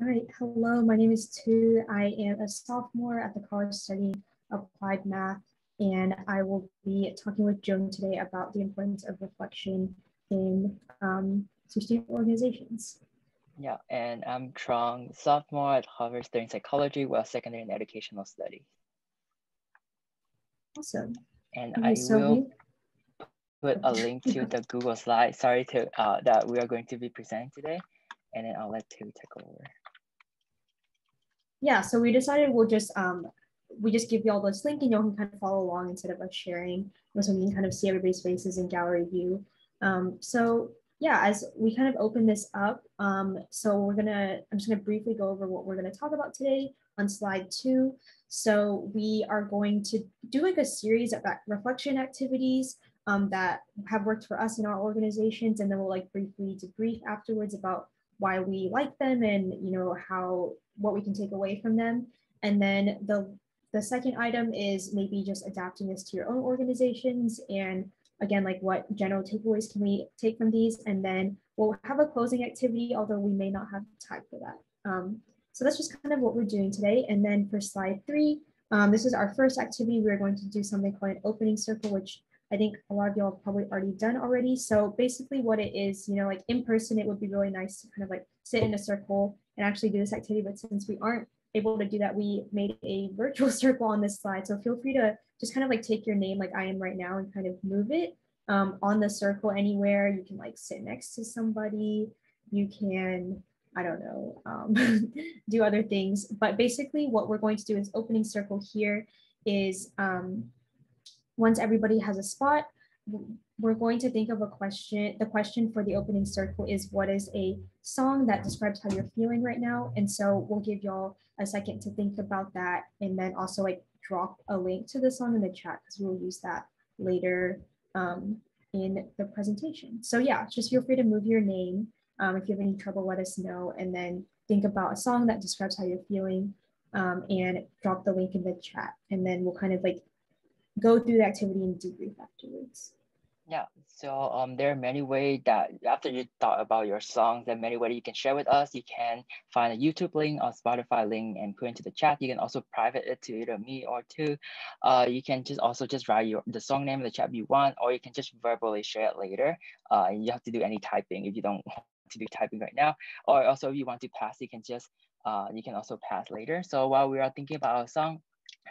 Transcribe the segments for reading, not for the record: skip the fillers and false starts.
All right, hello, my name is Tu. I am a sophomore at the college studying applied math, and I will be talking with Joan today about the importance of reflection in student organizations. Yeah, and I'm Truong, sophomore at Harvard studying psychology while secondary in educational studies. Awesome. And Okay, I so will put a link to the Google slide. Sorry to that we are going to be presenting today, and then I'll let Tu take over. Yeah, so we decided we just give you all this link and you can kind of follow along instead of us sharing, so we can kind of see everybody's faces in gallery view. So yeah, as we kind of open this up, so I'm just gonna briefly go over what we're gonna talk about today on slide 2. So we are going to do like a series of reflection activities that have worked for us in our organizations, and then we'll like briefly debrief afterwards about why we like them and what we can take away from them. And then the second item is maybe just adapting this to your own organizations, and again, like what general takeaways can we take from these. And then we'll have a closing activity, although we may not have time for that. So that's just kind of what we're doing today. And then for slide 3, this is our first activity. We're going to do something called an opening circle, which I think a lot of y'all have probably already done already. So basically what it is, like in person, it would be really nice to kind of like sit in a circle and actually do this activity. But since we aren't able to do that, we made a virtual circle on this slide. So feel free to just kind of like take your name like I am right now and kind of move it on the circle anywhere. You can like sit next to somebody. You can, I don't know, do other things. But basically what we're going to do is opening circle here is once everybody has a spot, we're going to think of a question. The question for the opening circle is, what is a song that describes how you're feeling right now? And so we'll give y'all a second to think about that, and then also like drop a link to the song in the chat because we'll use that later in the presentation. So yeah, just feel free to move your name. If you have any trouble, let us know, and then think about a song that describes how you're feeling, and drop the link in the chat, and then we'll kind of like go through the activity and debrief afterwards. Yeah, so there are many ways that after you thought about your songs, there are many ways you can share with us. You can find a YouTube link or Spotify link and put into the chat. You can also private it to either me or Tu. You can just write the song name in the chat you want, or you can just verbally share it later. You have to do any typing if you don't want to do typing right now. Or also if you want to pass, you can also pass later. So while we are thinking about our song,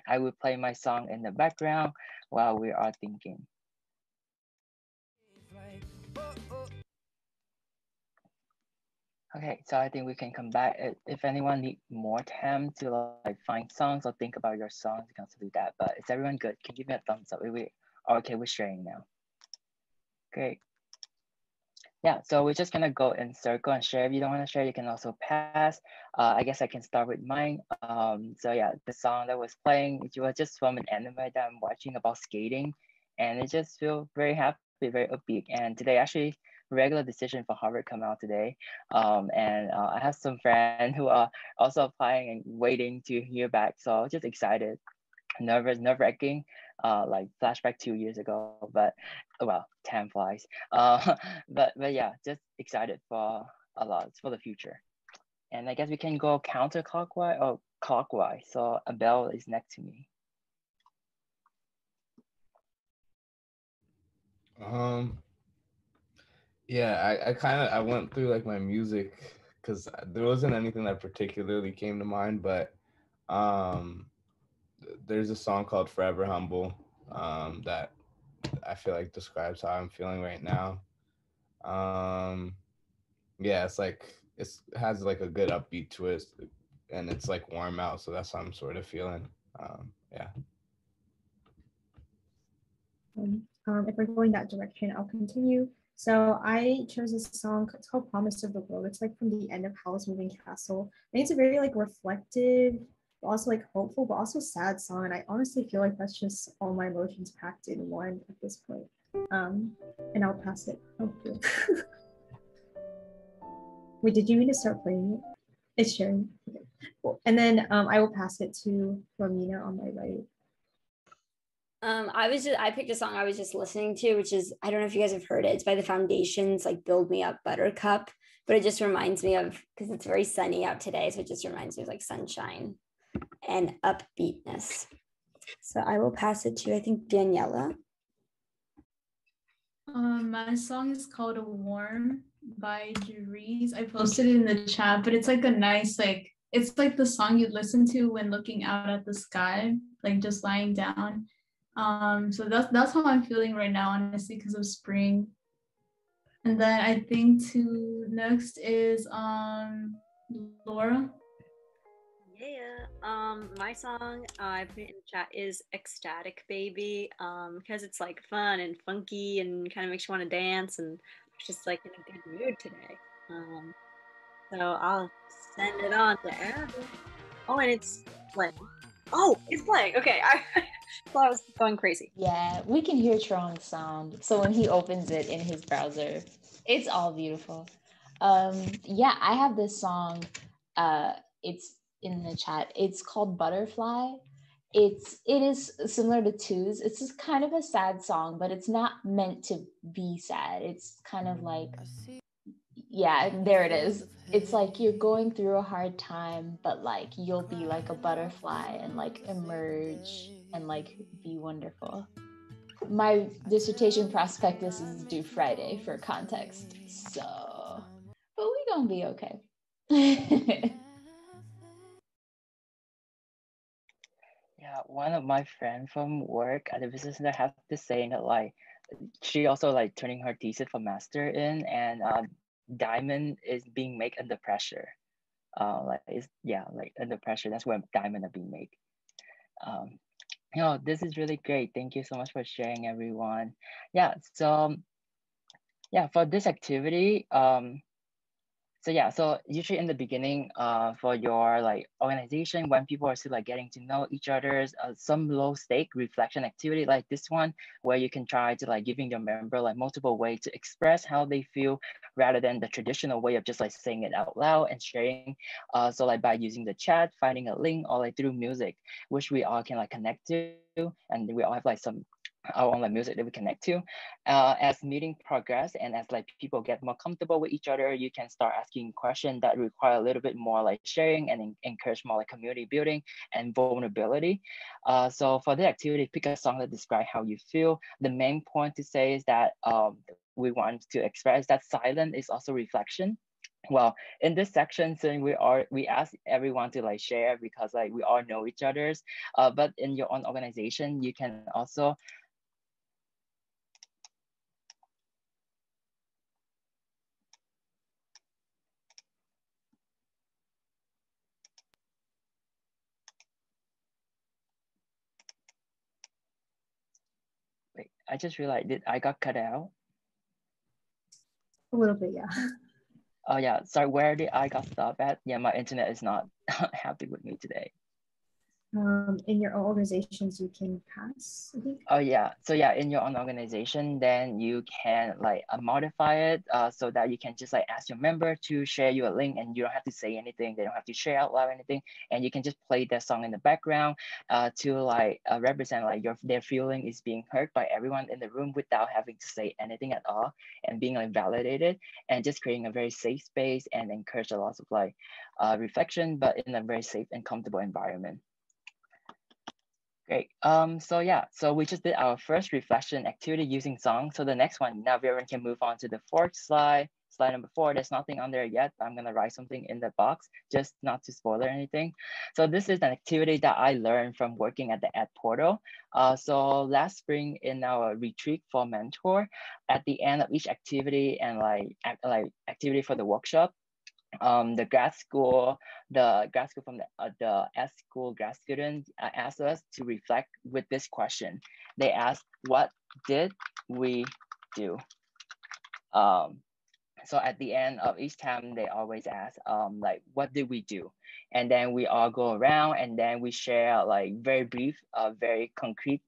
I will play my song in the background while we are thinking. Okay, so I think we can come back. If anyone need more time to like find songs or think about your songs, you can also do that. But is everyone good? Can you give me a thumbs up? We are okay with sharing now. Great. Yeah, so we're just gonna go in circle and share. If you don't want to share, you can also pass. I guess I can start with mine. So yeah, the song that was playing, it was just from an anime that I'm watching about skating, and it just feel very happy, very upbeat. And today actually regular decision for Harvard come out today. And I have some friends who are also applying and waiting to hear back. So just excited, nerve-wracking, like flashback 2 years ago, but well, time flies. But yeah, just excited for a lot for the future. And I guess we can go counterclockwise or clockwise. So Abel is next to me. Yeah, I went through like my music because there wasn't anything that particularly came to mind, but um there's a song called Forever Humble that I feel like describes how I'm feeling right now. Um yeah, it has like a good upbeat twist, and it's like warm out, so that's how I'm sort of feeling. Yeah. If we're going that direction, I'll continue. So I chose a song. It's called "Promise of the World." It's like from the end of Howl's Moving Castle. I think it's a very like reflective, but also like hopeful, but also sad song. And I honestly feel like that's just all my emotions packed in one at this point. And I'll pass it. Oh, cool. Wait, did you mean to start playing it? It's sharing. Okay, cool. And then I will pass it to Romina on my right. I picked a song I was just listening to, which is, I don't know if you guys have heard it. It's by the Foundations, like Build Me Up Buttercup. but it just reminds me of, because it's very sunny out today, so it just reminds me of like sunshine and upbeatness. So I will pass it to, I think, Daniela. My song is called Warm by Jeriz. I posted it in the chat, but it's like a nice, like, it's like the song you'd listen to when looking out at the sky, like just lying down. So that's how I'm feeling right now, honestly, because of spring. And then I think next is Laura. Yeah, my song I put it in the chat is Ecstatic Baby, because it's like fun and funky and kind of makes you want to dance, and it's just like in a good mood today. So I'll send it on to Abby. Oh, and it's playing. Oh, it's playing. Okay, I thought I was going crazy. Yeah, we can hear Truong's sound. So when he opens it in his browser, it's all beautiful. Yeah, I have this song. It's in the chat. It's called Butterfly. It is similar to Two's. It's just kind of a sad song, but it's not meant to be sad. It's kind of like, yeah, there it is. It's like you're going through a hard time, but like you'll be like a butterfly and like emerge and like be wonderful. My dissertation prospectus is due Friday for context, so, but we gonna be okay. Yeah, one of my friends from work at the business center has to say that like she also like turning her thesis for master in, and diamond is being made under pressure. Like it's, yeah, like under pressure. That's where diamond are being made. This is really great. Thank you so much for sharing, everyone. Yeah, so yeah, for this activity, so usually in the beginning, for your like organization, when people are still like getting to know each other's, some low stake reflection activity like this one, where you can try to like giving your member like multiple ways to express how they feel, rather than the traditional way of just like saying it out loud and sharing. So like by using the chat, finding a link, or like through music, which we all can like connect to, and we all have like some our own like music that we connect to. As meeting progress and as like people get more comfortable with each other, you can start asking questions that require a little bit more like sharing and encourage more like community building and vulnerability. So for the activity, pick a song that describe how you feel. The main point to say is that we want to express that silence is also reflection. Well, in this section, so we ask everyone to like share, because like we all know each other's. But in your own organization, you can also wait, I just realized that I got cut out. A little bit, yeah. Oh yeah, sorry, where did I got stopped at? Yeah, my internet is not happy with me today. In your organizations, you can pass, I think. Oh yeah, so yeah, in your own organization, then you can like modify it so that you can just like ask your member to share you a link, and you don't have to say anything. They don't have to share out loud anything, and you can just play that song in the background to like represent like their feeling is being heard by everyone in the room without having to say anything at all, and being like validated, and just creating a very safe space and encourage a lot of like reflection, but in a very safe and comfortable environment. Great. So yeah, so we just did our first reflection activity using song. So the next one, now everyone can move on to the fourth slide. Slide number 4, there's nothing on there yet, but I'm gonna write something in the box, just not to spoil or anything. So this is an activity that I learned from working at the Ed Portal. So last spring in our retreat for mentor, at the end of each activity and like activity for the workshop, the grad school from the S school grad students asked us to reflect with this question. They asked, what did we do? So at the end of each time, they always ask, like, what did we do? And then we all go around and then we share like very brief, very concrete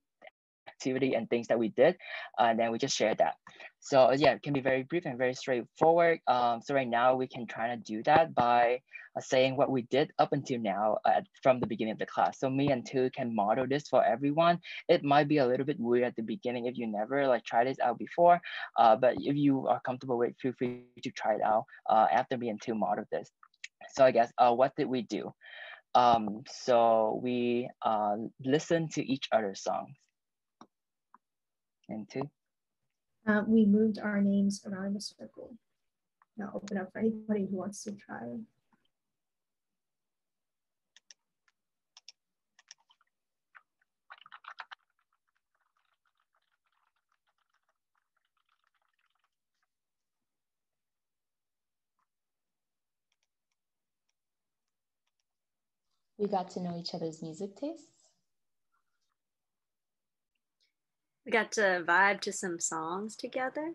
activity and things that we did, and then we just share that. So yeah, it can be very brief and very straightforward. So right now we can try to do that by saying what we did up until now from the beginning of the class. So me and Tu can model this for everyone. It might be a little bit weird at the beginning if you never like tried this out before, but if you are comfortable with it, feel free to try it out after me and Tu model this. So I guess what did we do? So we listened to each other's songs. And Tu? We moved our names around in a circle. Now open up for anybody who wants to try. We got to know each other's music tastes. We got to vibe to some songs together.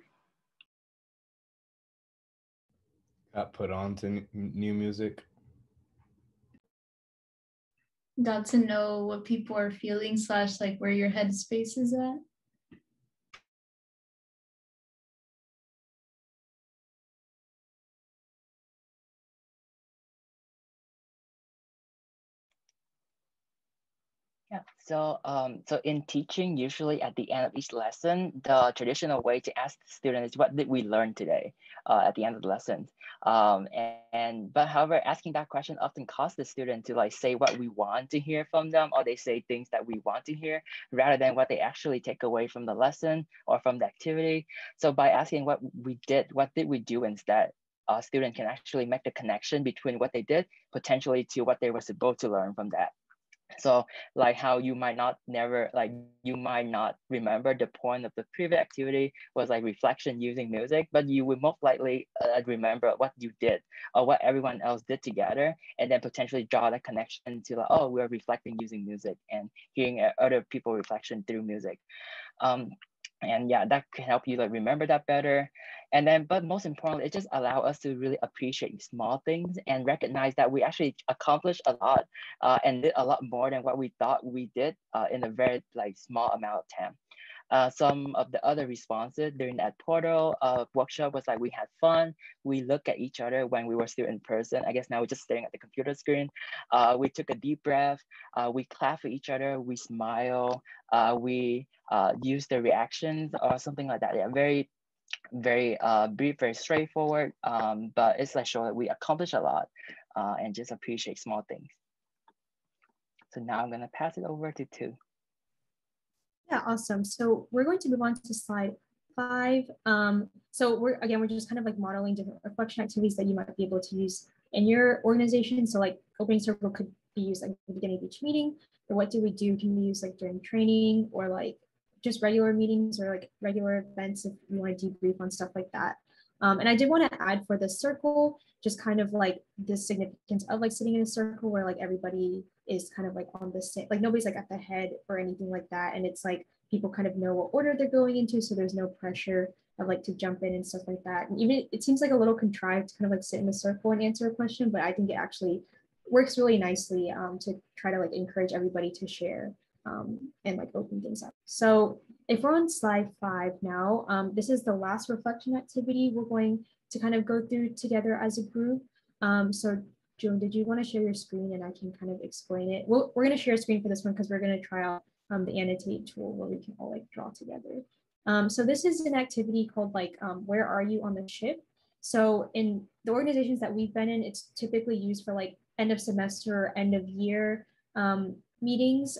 Got put on to new music. Got to know what people are feeling / like where your headspace is at. Yeah, so in teaching, usually at the end of each lesson, the traditional way to ask the student is what did we learn today at the end of the lesson. But however, asking that question often causes the student to like say what we want to hear from them, or they say things that we want to hear rather than what they actually take away from the lesson or from the activity. So by asking what did we do instead, a student can actually make the connection between what they did potentially to what they were supposed to learn from that. So like how you might not remember the point of the previous activity was like reflection using music, but you would most likely remember what you did or what everyone else did together, and then potentially draw that connection to like, oh, we're reflecting using music and hearing other people reflection through music. And yeah, that can help you like remember that better. And then, but most importantly, it just allows us to really appreciate small things and recognize that we actually accomplished a lot and did a lot more than what we thought we did in a very like small amount of time. Some of the other responses during that portal workshop was like, we had fun. We looked at each other when we were still in person. I guess now we're just staring at the computer screen. We took a deep breath. We clapped for each other. We smile. We used the reactions or something like that. Yeah, very brief, very straightforward. But it's like show that we accomplished a lot and just appreciate small things. So now I'm gonna pass it over to Tu. Yeah, awesome. So we're going to move on to slide 5. So we're just kind of like modeling different reflection activities that you might be able to use in your organization. So like opening circle could be used like at the beginning of each meeting, or what do we do can be used like during training or like just regular meetings or like regular events if you want to debrief on stuff like that. And I did want to add for the circle, just kind of like the significance of like sitting in a circle where like everybody is kind of like on the same, like nobody's like at the head or anything like that. And it's like people kind of know what order they're going into. So there's no pressure of like to jump in and stuff like that. And even it seems like a little contrived to kind of like sit in a circle and answer a question, but I think it actually works really nicely to try to like encourage everybody to share and like open things up. So if we're on slide 5 now, this is the last reflection activity we're going to kind of go through together as a group. So June, did you want to share your screen and I can kind of explain it? We're going to share a screen for this one because we're going to try out the annotate tool where we can all like draw together. So this is an activity called like, where are you on the ship? So in the organizations that we've been in, it's typically used for like end of semester or end of year meetings.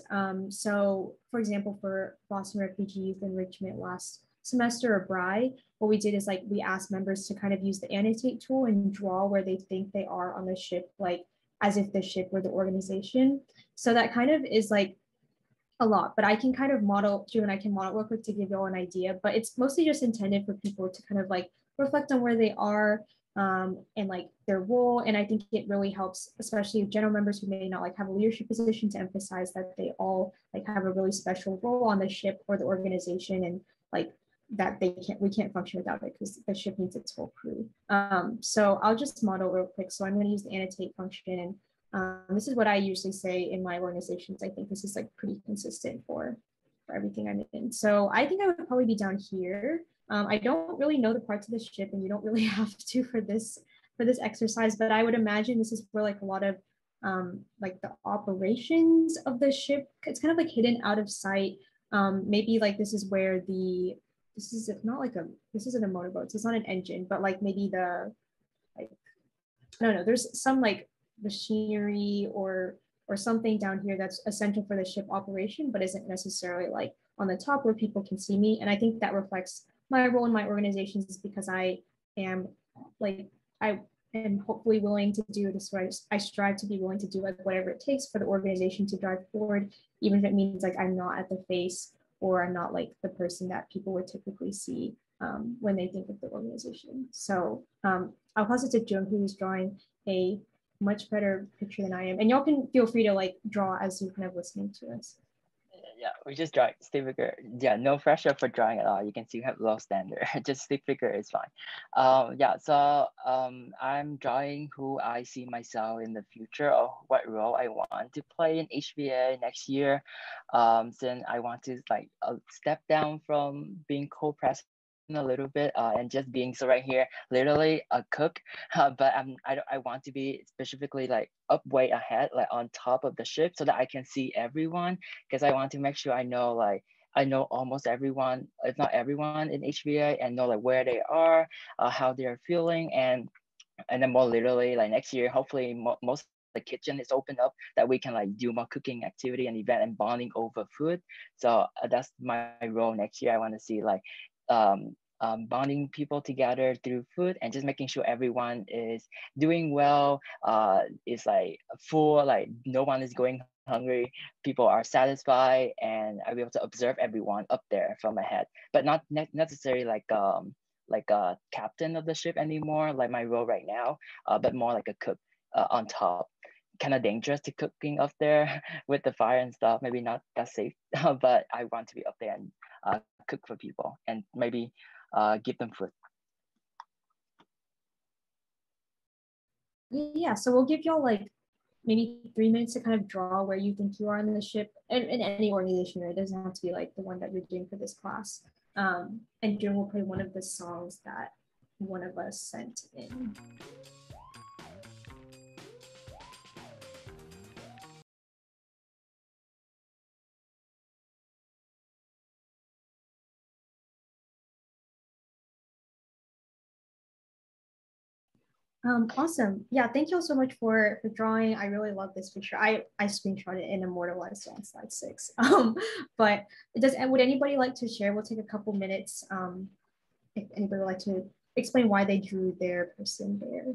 So for example, for Boston Refugee Youth Enrichment last semester or BRI, what we did is like we asked members to kind of use the annotate tool and draw where they think they are on the ship, like as if the ship were the organization. So that kind of is like a lot, but I can kind of model, Drew, and I can model real quick to give you all an idea, but it's mostly just intended for people to kind of like reflect on where they are and like their role. And I think it really helps, especially general members who may not like have a leadership position, to emphasize that they all like have a really special role on the ship or the organization, and like that we can't function without it because the ship needs its whole crew. So I'll just model real quick. So I'm going to use the annotate function, and this is what I usually say in my organizations. I think this is like pretty consistent for for everything I'm in. So I think I would probably be down here. I don't really know the parts of the ship, and you don't really have to for this exercise, but I would imagine this is where like a lot of like the operations of the ship, it's kind of like hidden out of sight. Maybe like this is where this isn't a motorboat, so it's not an engine, but like maybe like, I don't know, there's some like machinery or something down here that's essential for the ship operation, but isn't necessarily like on the top where people can see me. And I think that reflects my role in my organizations, is because I am like, I am hopefully willing to do this, right? I strive to be willing to do like whatever it takes for the organization to drive forward, even if it means like I'm not at the face, or I'm not like the person that people would typically see when they think of the organization. So I'll pass it to Jung, who's drawing a much better picture than I am. And y'all can feel free to like draw as you're kind of listening to us. Yeah, we just draw stick figure. Yeah, no pressure for drawing at all. You can see we have low standard. Just stick figure is fine. Yeah, so I'm drawing who I see myself in the future, or what role I want to play in HBA next year. Since I want to like step down from being co-president a little bit and just being, so right here literally a cook, but I want to be specifically like up way ahead, like on top of the ship, so that I can see everyone, because I want to make sure I know almost everyone, if not everyone in HVA, and know like where they are, how they're feeling, and then more literally like next year hopefully most the kitchen is opened up, that we can like do more cooking activity and event and bonding over food. So that's my role next year. I want to see like bonding people together through food, and just making sure everyone is doing well, is like full, like no one is going hungry, people are satisfied, and I'll be able to observe everyone up there from ahead, but not necessarily like a captain of the ship anymore, like my role right now, but more like a cook on top. Kind of dangerous to cooking up there with the fire and stuff, maybe not that safe, but I want to be up there and cook for people, and maybe give them food. Yeah, so we'll give y'all like maybe 3 minutes to kind of draw where you think you are in the ship, and in any organization, right? It doesn't have to be like the one that you're doing for this class. And June will play one of the songs that one of us sent in. Awesome. Yeah, thank you all so much for drawing. I really love this picture. I screenshot it and immortalized it on slide 6. But would anybody like to share? We'll take a couple minutes. If anybody would like to explain why they drew their person there.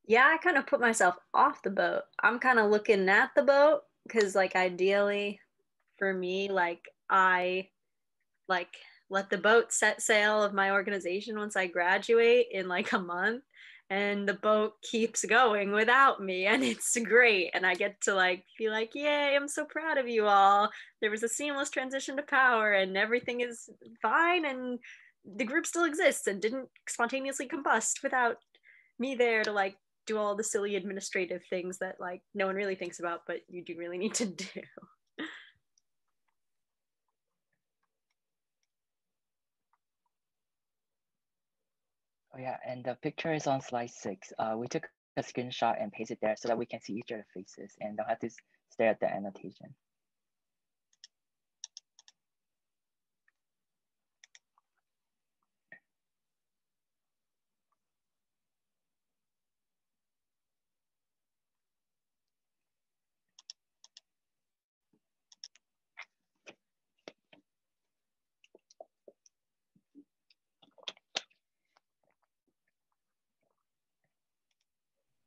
Yeah, I kind of put myself off the boat. I'm kind of looking at the boat, because like ideally for me, like I like let the boat set sail of my organization once I graduate in like a month, and the boat keeps going without me, and it's great, and I get to like feel like, yay, I'm so proud of you all. There was a seamless transition to power, and everything is fine, and the group still exists and didn't spontaneously combust without me there to like do all the silly administrative things that like no one really thinks about, but you do really need to do. Oh yeah, and the picture is on slide 6. We took a screenshot and pasted there so that we can see each other's faces and don't have to stare at the annotation.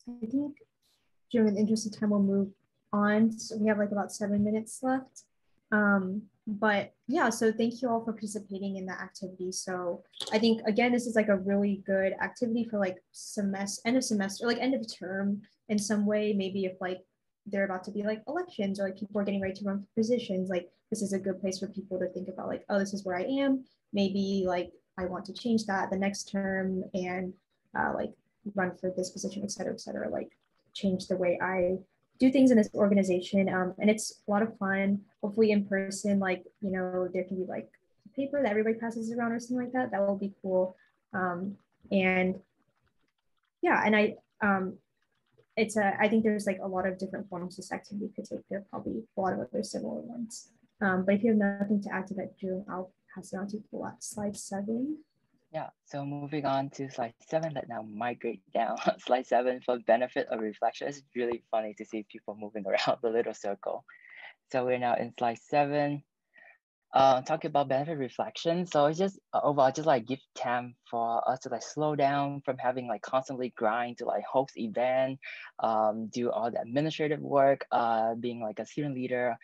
I think during the interest of time, we'll move on. So we have like about 7 minutes left. But yeah, so thank you all for participating in that activity. So I think, again, this is like a really good activity for like end of semester, like end of term in some way. Maybe if like they're about to be like elections, or like people are getting ready to run for positions, like this is a good place for people to think about like, oh, this is where I am. Maybe like I want to change that the next term, and like run for this position, et cetera, like change the way I do things in this organization. And it's a lot of fun. Hopefully in person, like, you know, there can be like a paper that everybody passes around or something like that. That will be cool. And yeah, and I think there's like a lot of different forms this activity could take. There are probably a lot of other similar ones. But if you have nothing to add to that, Drew, I'll pass it on to slide 7. Yeah, so moving on to slide 7, let's now migrate down. Slide 7, for benefit of reflection. It's really funny to see people moving around the little circle. So we're now in slide 7, talking about benefit reflection. So it's just overall, just like give time for us to like slow down from having like constantly grind to like host event, do all the administrative work, being like a student leader,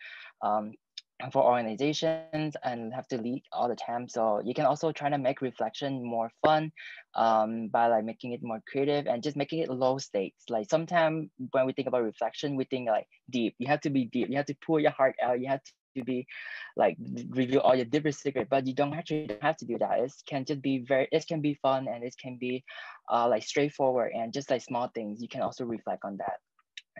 for organizations and have to lead all the time. So you can also try to make reflection more fun, by like making it more creative and just making it low stakes. Like sometimes when we think about reflection, we think like deep. You have to be deep. You have to pull your heart out. You have to be like reveal all your deepest secret, but you don't actually have to do that. It can just be it can be fun, and it can be like straightforward and just like small things. You can also reflect on that.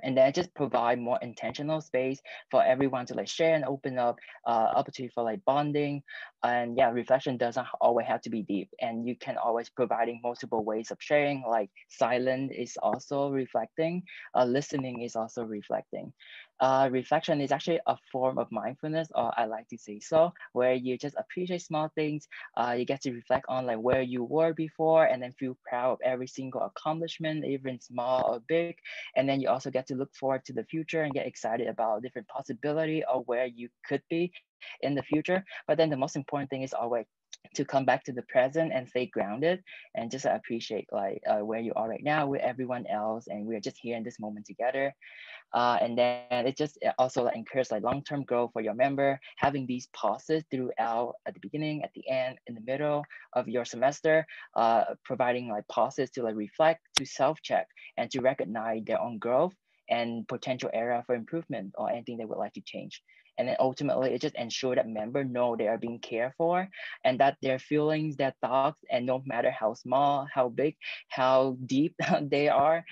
And then just provide more intentional space for everyone to like share and open up, opportunity for like bonding. And yeah, reflection doesn't always have to be deep, and you can always providing multiple ways of sharing, like silent is also reflecting, listening is also reflecting. Reflection is actually a form of mindfulness, or I like to say so, where you just appreciate small things. You get to reflect on like where you were before, and then feel proud of every single accomplishment, even small or big. And then you also get to look forward to the future and get excited about different possibility of where you could be in the future. But then the most important thing is always to come back to the present and stay grounded and just appreciate like where you are right now with everyone else, and we're just here in this moment together. And then it just also like encourages like long-term growth for your member, having these pauses throughout, at the beginning, at the end, in the middle of your semester, providing like pauses to like reflect, to self-check, and to recognize their own growth and potential area for improvement or anything they would like to change. And then ultimately, it just ensures that members know they are being cared for, and that their feelings, their thoughts, and no matter how small, how big, how deep they are,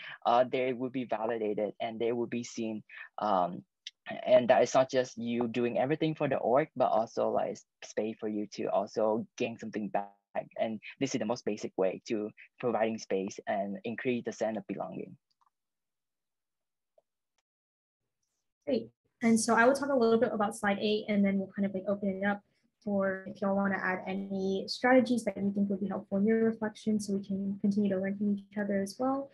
they will be validated and they will be seen. And that is not just you doing everything for the org, but also like space for you to also gain something back. And this is the most basic way to providing space and increase the sense of belonging. Great. And so I will talk a little bit about slide 8, and then we'll kind of like open it up for if y'all want to add any strategies that you think would be helpful in your reflection, so we can continue to learn from each other as well.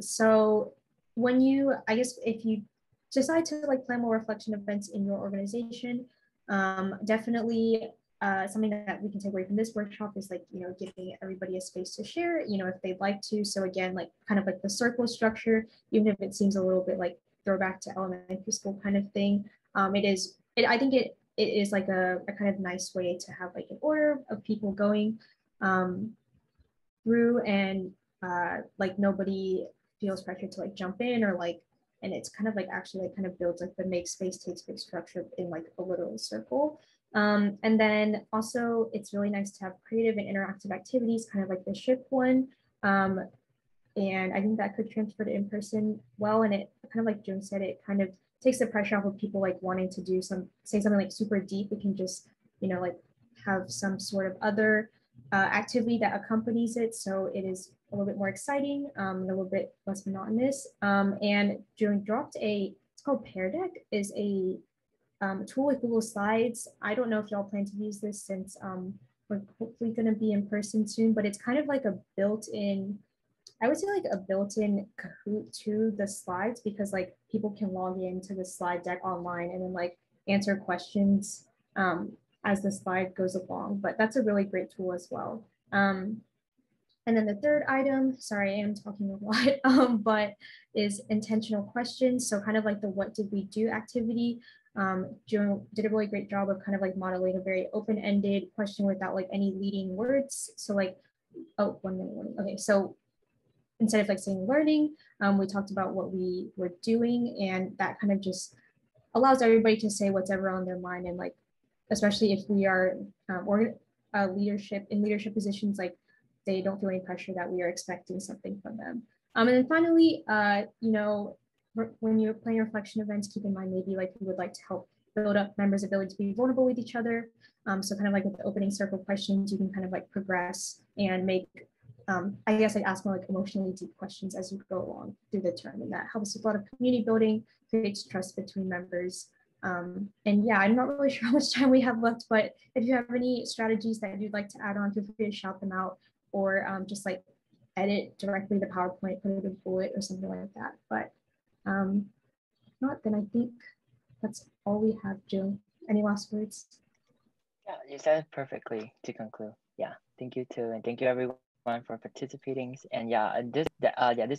So when you, I guess if you decide to like plan more reflection events in your organization, definitely something that we can take away from this workshop is like, you know, giving everybody a space to share, you know, if they'd like to. So again, like kind of like the circle structure, even if it seems a little bit like throwback to elementary school kind of thing. I think it is like a kind of nice way to have like an order of people going through, and like nobody feels pressure to like jump in or like, and it's kind of like actually like kind of builds like the make space, take space structure in like a literal circle. And then also it's really nice to have creative and interactive activities, kind of like the ship one. And I think that could transfer to in-person well. And it kind of like June said, it kind of takes the pressure off of people like wanting to do say something like super deep. We can just, you know, like have some sort of other activity that accompanies it. So it is a little bit more exciting, a little bit less monotonous. And June dropped it's called Pear Deck, is a tool with Google Slides. I don't know if y'all plan to use this since we're hopefully going to be in person soon, but it's kind of like a built-in, I would say like a built-in Kahoot to the slides, because like people can log into the slide deck online and then like answer questions as the slide goes along. But that's a really great tool as well. And then the third item, sorry, I am talking a lot, but is intentional questions. So kind of like the what did we do activity. Joan did a really great job of kind of like modeling a very open-ended question without like any leading words. So like, oh, 1 minute. Okay, so instead of like saying learning, we talked about what we were doing, and that kind of just allows everybody to say what's ever on their mind. And like, especially if we are leadership positions, like they don't feel any pressure that we are expecting something from them. And then finally, you know, when you're playing reflection events, keep in mind maybe like you would like to help build up members' ability to be vulnerable with each other. So kind of like with the opening circle questions, you can kind of like progress and make, I guess, like ask more like emotionally deep questions as you go along through the term, and that helps with a lot of community building, creates trust between members. And yeah, I'm not really sure how much time we have left, but if you have any strategies that you'd like to add on, feel free to shout them out, or just like edit directly the PowerPoint, put it in a bullet or something like that. But if not, then I think that's all we have. Jill, any last words? Yeah, you said it perfectly to conclude. Yeah, thank you too, and thank you everyone for participating. And yeah, this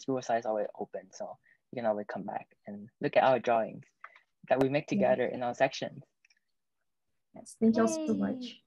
Google site is always open, so you can always come back and look at our drawings that we make together in our sections. Yes, thank you all so much.